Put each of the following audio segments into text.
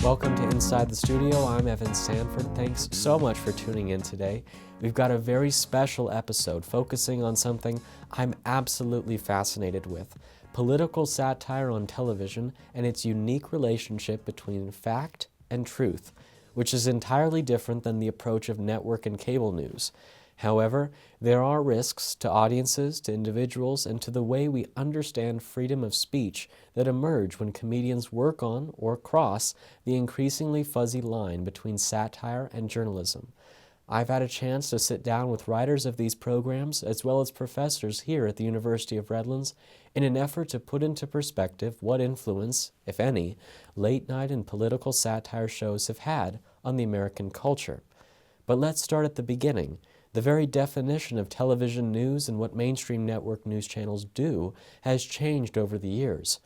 Welcome to Inside the Studio. I'm Evan Sanford. Thanks so much for tuning in today. We've got a very special episode focusing on something I'm absolutely fascinated with: political satire on television and its unique relationship between fact and truth, which is entirely different than the approach of network and cable news. However, there are risks to audiences, to individuals, and to the way we understand freedom of speech that emerge when comedians work on or cross the increasingly fuzzy line between satire and journalism. I've had a chance to sit down with writers of these programs as well as professors here at the University of Redlands in an effort to put into perspective what influence, if any, late-night and political satire shows have had on the American culture. But let's start at the beginning. The very definition of television news and what mainstream network news channels do has changed over the years.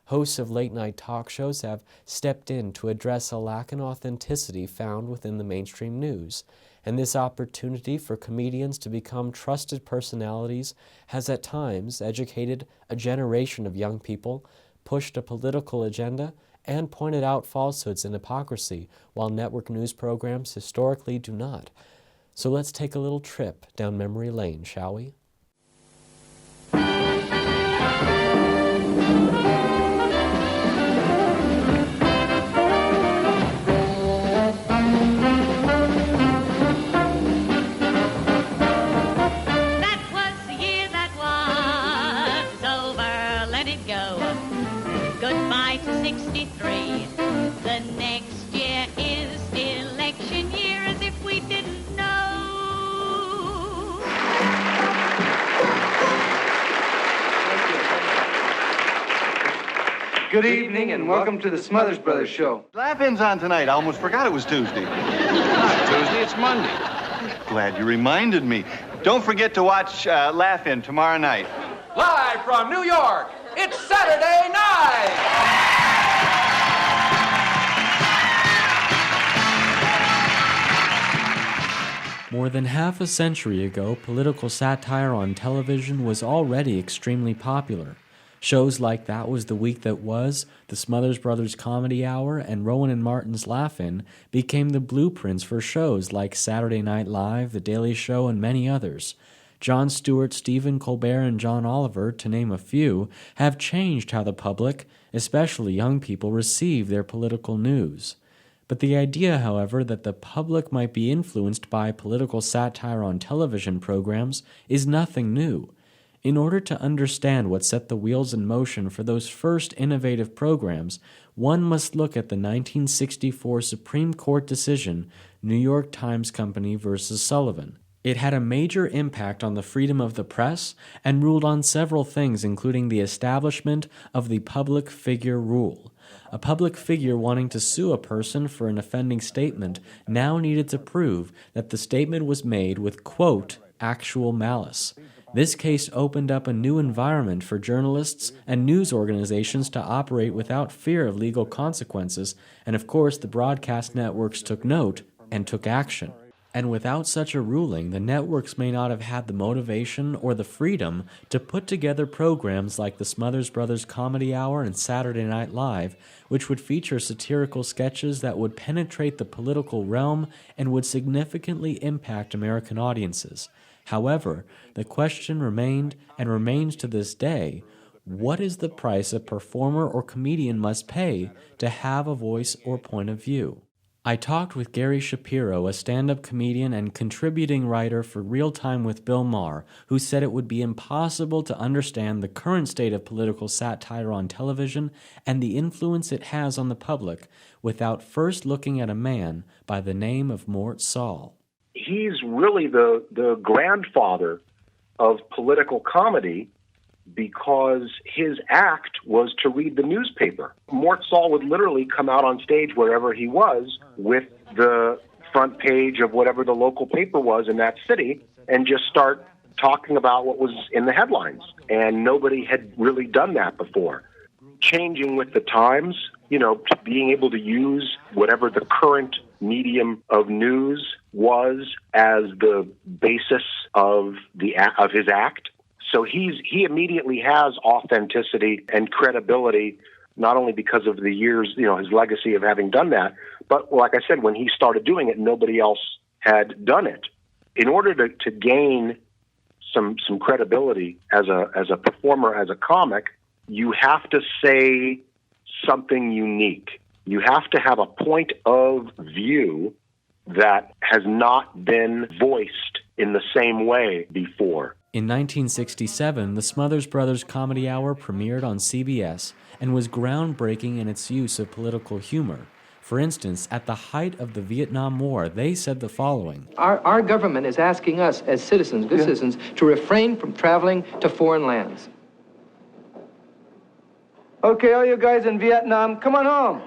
Hosts of late-night talk shows have stepped in to address a lack in authenticity found within the mainstream news, and this opportunity for comedians to become trusted personalities has at times educated a generation of young people, pushed a political agenda, and pointed out falsehoods and hypocrisy, while network news programs historically do not. So let's take a little trip down memory lane, shall we? Good evening and welcome to the Smothers Brothers show. Laugh-In's on tonight. I almost forgot it was Tuesday. It's not Tuesday, it's Monday. Glad you reminded me. Don't forget to watch Laugh-In tomorrow night. Live from New York, it's Saturday night! More than half a century ago, political satire on television was already extremely popular. Shows like That Was the Week That Was, the Smothers Brothers Comedy Hour, and Rowan and Martin's Laugh-In became the blueprints for shows like Saturday Night Live, The Daily Show, and many others. Jon Stewart, Stephen Colbert, and John Oliver, to name a few, have changed how the public, especially young people, receive their political news. But the idea, however, that the public might be influenced by political satire on television programs is nothing new. In order to understand what set the wheels in motion for those first innovative programs, one must look at the 1964 Supreme Court decision, New York Times Company versus Sullivan. It had a major impact on the freedom of the press and ruled on several things, including the establishment of the public figure rule. A public figure wanting to sue a person for an offending statement now needed to prove that the statement was made with, quote, actual malice. This case opened up a new environment for journalists and news organizations to operate without fear of legal consequences, and of course the broadcast networks took note and took action. And without such a ruling, the networks may not have had the motivation or the freedom to put together programs like the Smothers Brothers Comedy Hour and Saturday Night Live, which would feature satirical sketches that would penetrate the political realm and would significantly impact American audiences. However, the question remained and remains to this day: what is the price a performer or comedian must pay to have a voice or point of view? I talked with Gary Shapiro, a stand-up comedian and contributing writer for Real Time with Bill Maher, who said it would be impossible to understand the current state of political satire on television and the influence it has on the public without first looking at a man by the name of Mort Sahl. He's really the grandfather of political comedy because his act was to read the newspaper. Mort Sahl would literally come out on stage wherever he was with the front page of whatever the local paper was in that city and just start talking about what was in the headlines. And nobody had really done that before. Changing with the times, being able to use whatever the current medium of news was as the basis of his act. So he immediately has authenticity and credibility not only because of the years, his legacy of having done that, but like I said, when he started doing it, nobody else had done it. In order to gain some credibility as a performer, as a comic, you have to say something unique. You have to have a point of view that has not been voiced in the same way before. In 1967, the Smothers Brothers Comedy Hour premiered on CBS and was groundbreaking in its use of political humor. For instance, at the height of the Vietnam War, they said the following. Our government is asking us as citizens, good citizens, to refrain from traveling to foreign lands. Okay, all you guys in Vietnam, come on home.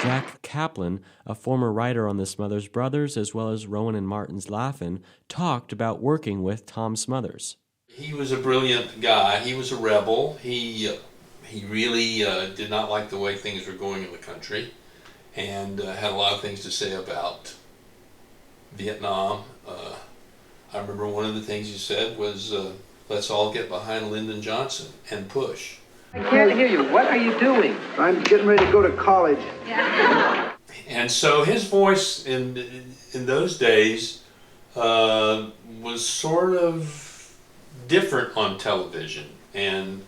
Jack Kaplan, a former writer on the Smothers Brothers, as well as Rowan and Martin's Laugh-In, talked about working with Tom Smothers. He was a brilliant guy. He was a rebel. He really did not like the way things were going in the country, and had a lot of things to say about Vietnam. I remember one of the things he said was, let's all get behind Lyndon Johnson and push. I can't hear you. What are you doing? I'm getting ready to go to college. And so his voice in those days was sort of different on television. And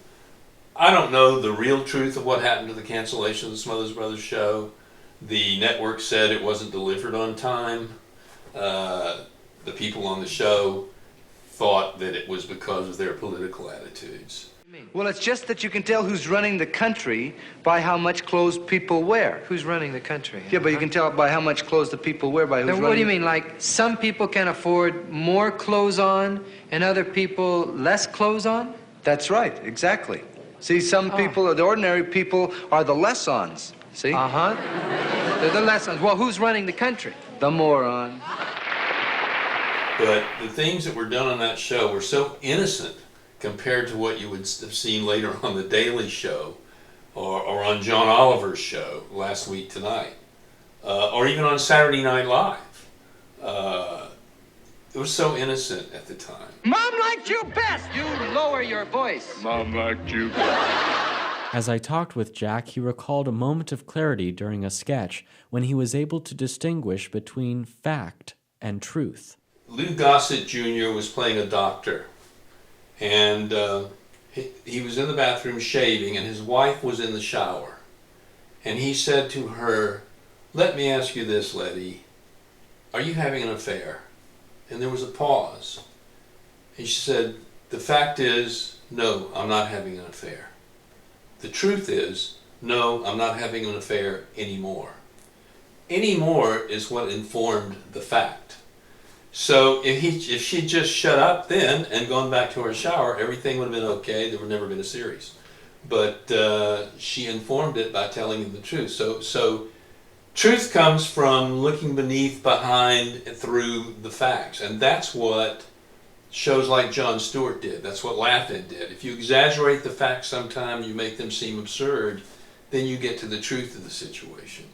I don't know the real truth of what happened to the cancellation of the Smothers Brothers show. The network said it wasn't delivered on time. The people on the show thought that it was because of their political attitudes. Well, it's just that you can tell who's running the country by how much clothes people wear. Who's running the country? Yeah, but you can tell by how much clothes the people wear by who's running. What do you mean, like some people can afford more clothes on and other people less clothes on? That's right, exactly. See, some people, the ordinary people, are the less-ons, see? Uh-huh. They're the less-ons. Well, who's running the country? The morons. But the things that were done on that show were so innocent compared to what you would have seen later on The Daily Show or on John Oliver's show Last Week Tonight, or even on Saturday Night Live. It was so innocent at the time. Mom liked you best! You lower your voice. Mom liked you best. As I talked with Jack, he recalled a moment of clarity during a sketch when he was able to distinguish between fact and truth. Lou Gossett Jr. was playing a doctor, and he was in the bathroom shaving, and his wife was in the shower. And he said to her, "Let me ask you this, Letty, are you having an affair?" And there was a pause. And she said, "The fact is, no, I'm not having an affair. The truth is, no, I'm not having an affair anymore." Anymore is what informed the fact. So if she'd just shut up then and gone back to her shower, everything would have been okay. There would never been a series. But she informed it by telling him the truth. So truth comes from looking behind, through the facts. And that's what shows like Jon Stewart did. That's what Laugh-In did. If you exaggerate the facts sometime, you make them seem absurd, then you get to the truth of the situation.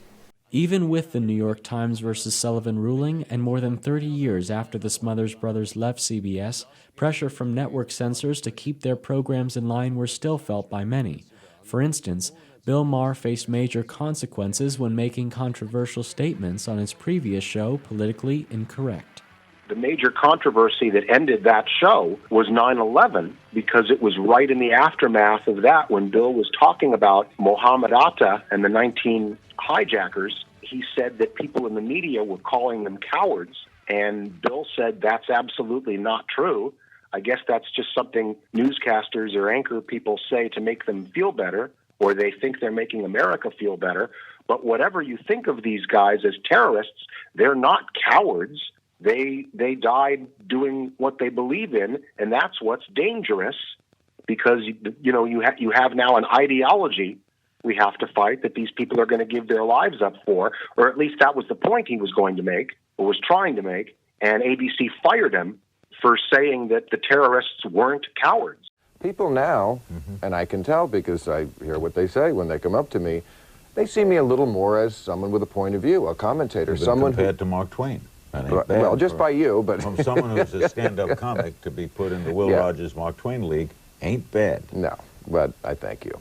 Even with the New York Times versus Sullivan ruling, and more than 30 years after the Smothers Brothers left CBS, pressure from network censors to keep their programs in line were still felt by many. For instance, Bill Maher faced major consequences when making controversial statements on his previous show, Politically Incorrect. The major controversy that ended that show was 9/11, because it was right in the aftermath of that when Bill was talking about Mohammed Atta and the 19 hijackers. He said that people in the media were calling them cowards, and Bill said that's absolutely not true. I guess that's just something newscasters or anchor people say to make them feel better, or they think they're making America feel better. But whatever you think of these guys as terrorists, they're not cowards. They died doing what they believe in, and that's what's dangerous, because you have now an ideology we have to fight that these people are going to give their lives up for, or at least that was the point he was going to make, or was trying to make, and ABC fired him for saying that the terrorists weren't cowards. People now, and I can tell because I hear what they say when they come up to me, they see me a little more as someone with a point of view, a commentator, someone compared to Mark Twain. Well, just by you, but from someone who's a stand-up comic to be put in the Will Rogers Mark Twain League ain't bad. No, but I thank you.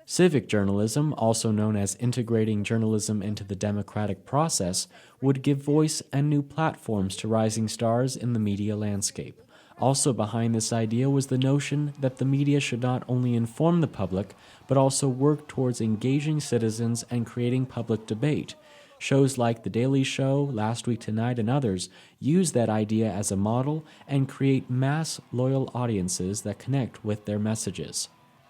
Civic journalism, also known as integrating journalism into the democratic process, would give voice and new platforms to rising stars in the media landscape. Also behind this idea was the notion that the media should not only inform the public, but also work towards engaging citizens and creating public debate. Shows like The Daily Show, Last Week Tonight, and others use that idea as a model and create mass, loyal audiences that connect with their messages.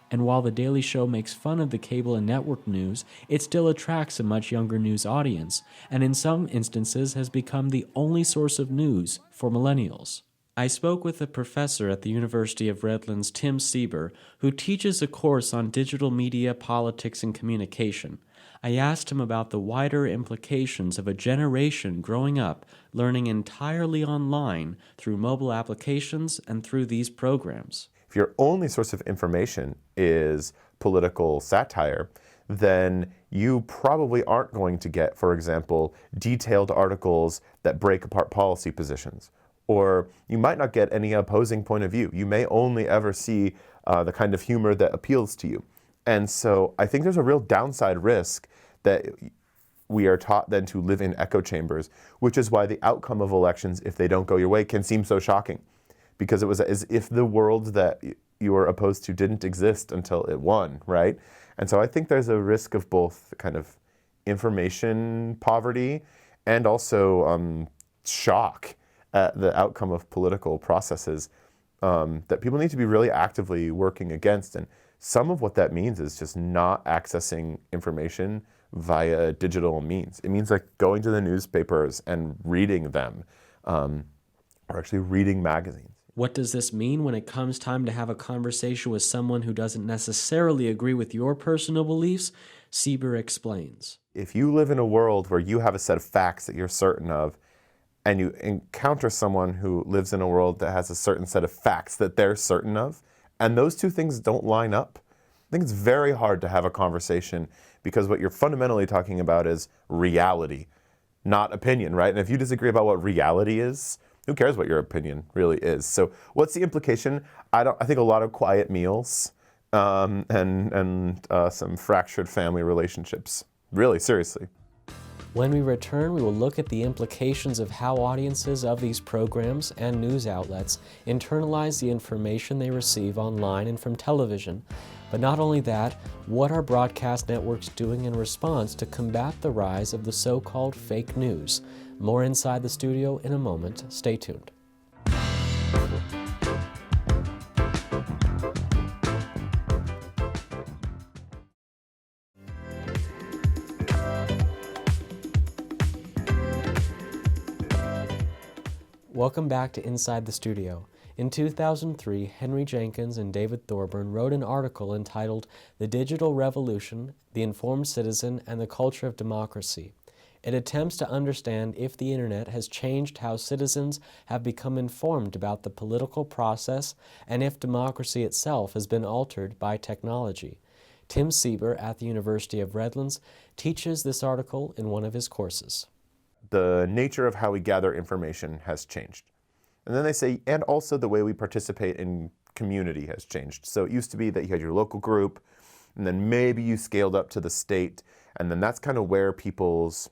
And while The Daily Show makes fun of the cable and network news, it still attracts a much younger news audience, and in some instances has become the only source of news for millennials. I spoke with a professor at the University of Redlands, Tim Seiber, who teaches a course on digital media, politics, and communication. I asked him about the wider implications of a generation growing up learning entirely online through mobile applications and through these programs. If your only source of information is political satire, then you probably aren't going to get, for example, detailed articles that break apart policy positions. Or you might not get any opposing point of view. You may only ever see the kind of humor that appeals to you. And so I think there's a real downside risk that we are taught then to live in echo chambers, which is why the outcome of elections, if they don't go your way, can seem so shocking. Because it was as if the world that you were opposed to didn't exist until it won, right? And so I think there's a risk of both kind of information poverty and also shock at the outcome of political processes that people need to be really actively working against. And some of what that means is just not accessing information via digital means. It means like going to the newspapers and reading them, or actually reading magazines. What does this mean when it comes time to have a conversation with someone who doesn't necessarily agree with your personal beliefs? Seiber explains. If you live in a world where you have a set of facts that you're certain of, and you encounter someone who lives in a world that has a certain set of facts that they're certain of, and those two things don't line up, I think it's very hard to have a conversation because what you're fundamentally talking about is reality, not opinion, right? And if you disagree about what reality is, who cares what your opinion really is? So what's the implication? I think a lot of quiet meals and some fractured family relationships. Really, seriously. When we return, we will look at the implications of how audiences of these programs and news outlets internalize the information they receive online and from television. But not only that, what are broadcast networks doing in response to combat the rise of the so-called fake news? More inside the studio in a moment. Stay tuned. Welcome back to Inside the Studio. In 2003, Henry Jenkins and David Thorburn wrote an article entitled The Digital Revolution, the Informed Citizen, and the Culture of Democracy. It attempts to understand if the internet has changed how citizens have become informed about the political process and if democracy itself has been altered by technology. Tim Seiber at the University of Redlands teaches this article in one of his courses. The nature of how we gather information has changed. And then they say, and also the way we participate in community has changed. So it used to be that you had your local group, and then maybe you scaled up to the state, and then that's kind of where people's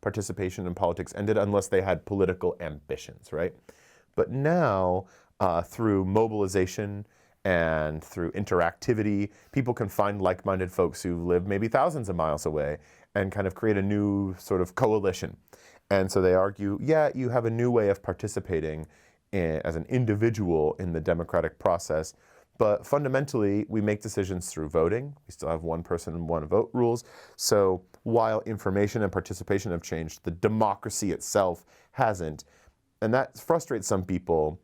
participation in politics ended, unless they had political ambitions, right? But now, through mobilization and through interactivity, people can find like-minded folks who live maybe thousands of miles away and kind of create a new sort of coalition. And so they argue, yeah, you have a new way of participating as an individual in the democratic process, but fundamentally, we make decisions through voting. We still have one person, one vote rules. So while information and participation have changed, the democracy itself hasn't. And that frustrates some people.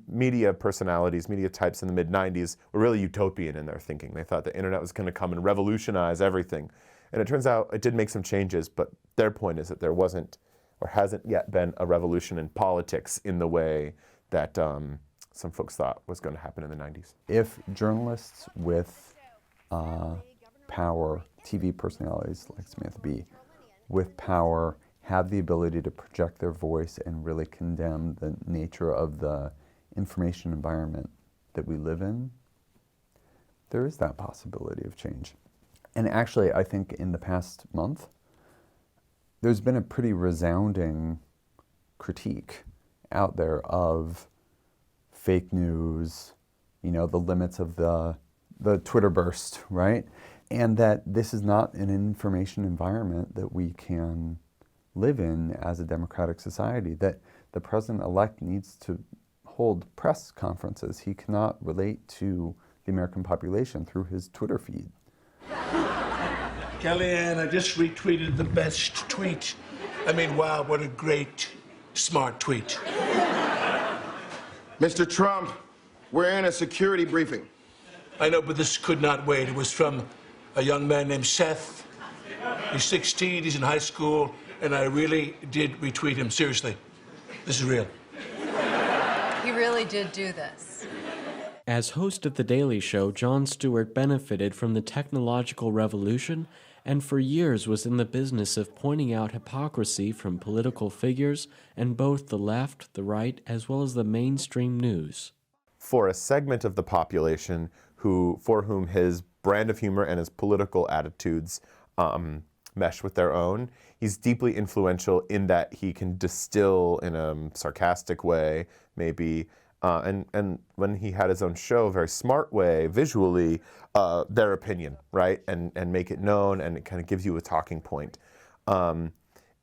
Media personalities, media types in the mid-90s were really utopian in their thinking. They thought the internet was going to come and revolutionize everything. And it turns out it did make some changes, but their point is that there wasn't or hasn't yet been a revolution in politics in the way that some folks thought was going to happen in the 90s. If journalists with power, TV personalities like Samantha Bee, with power have the ability to project their voice and really condemn the nature of the information environment that we live in, there is that possibility of change. And actually, I think in the past month, there's been a pretty resounding critique out there of fake news, the limits of the Twitter burst, right? And that this is not an information environment that we can live in as a democratic society, that the president-elect needs to hold press conferences. He cannot relate to the American population through his Twitter feed. Kellyanne, I just retweeted the best tweet. I mean, wow, what a great, smart tweet. Mr. Trump, we're in a security briefing. I know, but this could not wait. It was from a young man named Seth. He's 16, he's in high school, and I really did retweet him, seriously. This is real. He really did do this. As host of The Daily Show, Jon Stewart benefited from the technological revolution and for years was in the business of pointing out hypocrisy from political figures and both the left, the right, as well as the mainstream news. For a segment of the population for whom his brand of humor and his political attitudes mesh with their own, he's deeply influential in that he can distill in a sarcastic way, maybe, and when he had his own show, a very smart way, visually, their opinion, right? And make it known, and it kind of gives you a talking point. In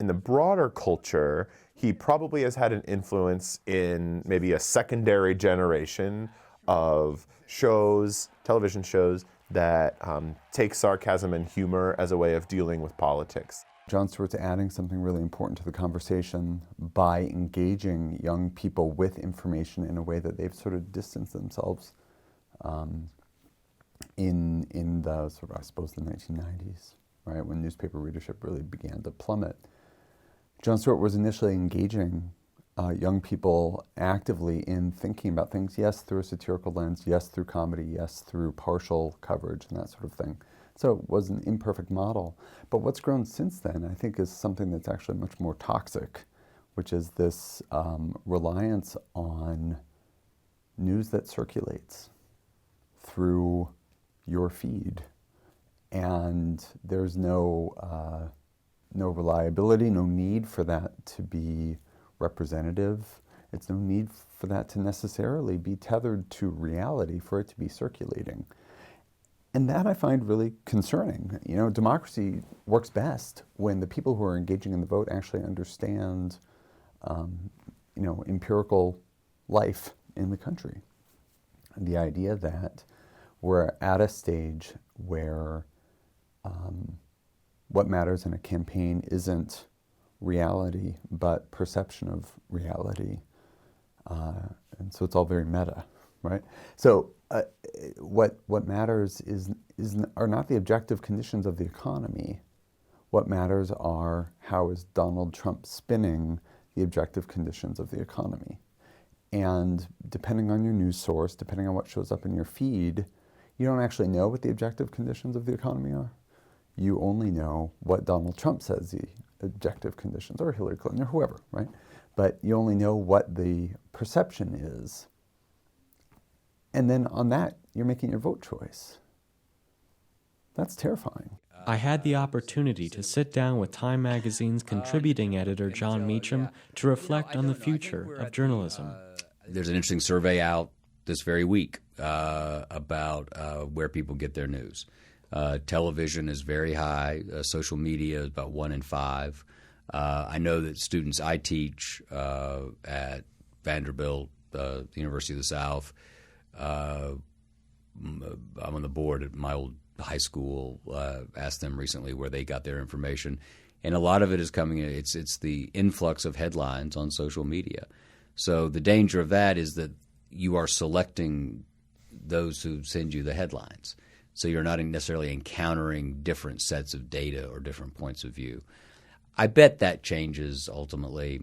the broader culture, he probably has had an influence in maybe a secondary generation of shows, television shows, that take sarcasm and humor as a way of dealing with politics. Jon Stewart's adding something really important to the conversation by engaging young people with information in a way that they've sort of distanced themselves in the sort of, I suppose, the 1990s, right, when newspaper readership really began to plummet. Jon Stewart was initially engaging young people actively in thinking about things, yes, through a satirical lens, yes, through comedy, yes, through partial coverage and that sort of thing. So it was an imperfect model. But what's grown since then, I think, is something that's actually much more toxic, which is this reliance on news that circulates through your feed. And there's no reliability, no need for that to be representative. It's no need for that to necessarily be tethered to reality for it to be circulating. And that I find really concerning. Democracy works best when the people who are engaging in the vote actually understand, empirical life in the country. And the idea that we're at a stage where what matters in a campaign isn't reality, but perception of reality. And so it's all very meta, right? So what matters are not the objective conditions of the economy. What matters are how is Donald Trump spinning the objective conditions of the economy. And depending on your news source, depending on what shows up in your feed, you don't actually know what the objective conditions of the economy are. You only know what Donald Trump says the objective conditions, or Hillary Clinton, or whoever, right? But you only know what the perception is. And then on that, you're making your vote choice. That's terrifying. I had the opportunity to sit down with Time Magazine's contributing editor, John Meacham, to reflect on the future of journalism. There's an interesting survey out this very week about where people get their news. Television is very high. Social media is about 1 in 5. I know that students I teach at Vanderbilt, the University of the South, I'm on the board at my old high school, asked them recently where they got their information. And a lot of it is coming, it's the influx of headlines on social media. So the danger of that is that you are selecting those who send you the headlines. So you're not necessarily encountering different sets of data or different points of view. I bet that changes ultimately.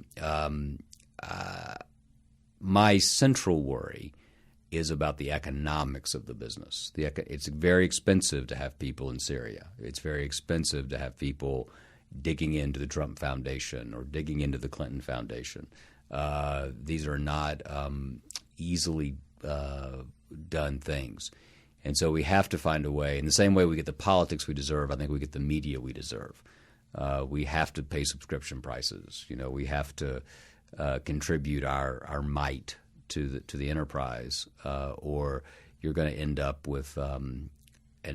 My central worry is about the economics of the business. It's very expensive to have people in Syria. It's very expensive to have people digging into the Trump Foundation or digging into the Clinton Foundation. These are not easily done things. And so we have to find a way, in the same way we get the politics we deserve, I think we get the media we deserve. We have to pay subscription prices. You know, we have to contribute our might to the enterprise, or you're going to end up with an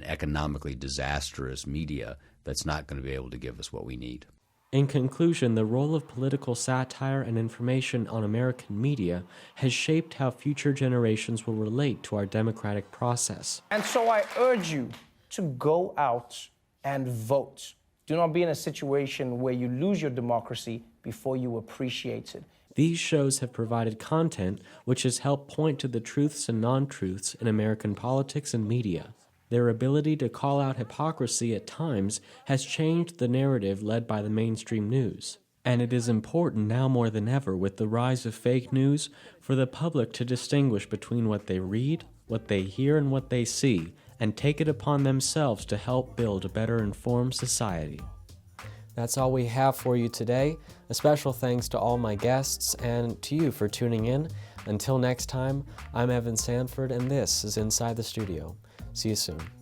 economically disastrous media that's not going to be able to give us what we need. In conclusion, the role of political satire and information on American media has shaped how future generations will relate to our democratic process. And so I urge you to go out and vote. Do not be in a situation where you lose your democracy before you appreciate it. These shows have provided content which has helped point to the truths and non-truths in American politics and media. Their ability to call out hypocrisy at times has changed the narrative led by the mainstream news. And it is important now more than ever, with the rise of fake news, for the public to distinguish between what they read, what they hear, and what they see, and take it upon themselves to help build a better informed society. That's all we have for you today. A special thanks to all my guests and to you for tuning in. Until next time, I'm Evan Sanford, and this is Inside the Studio. See you soon.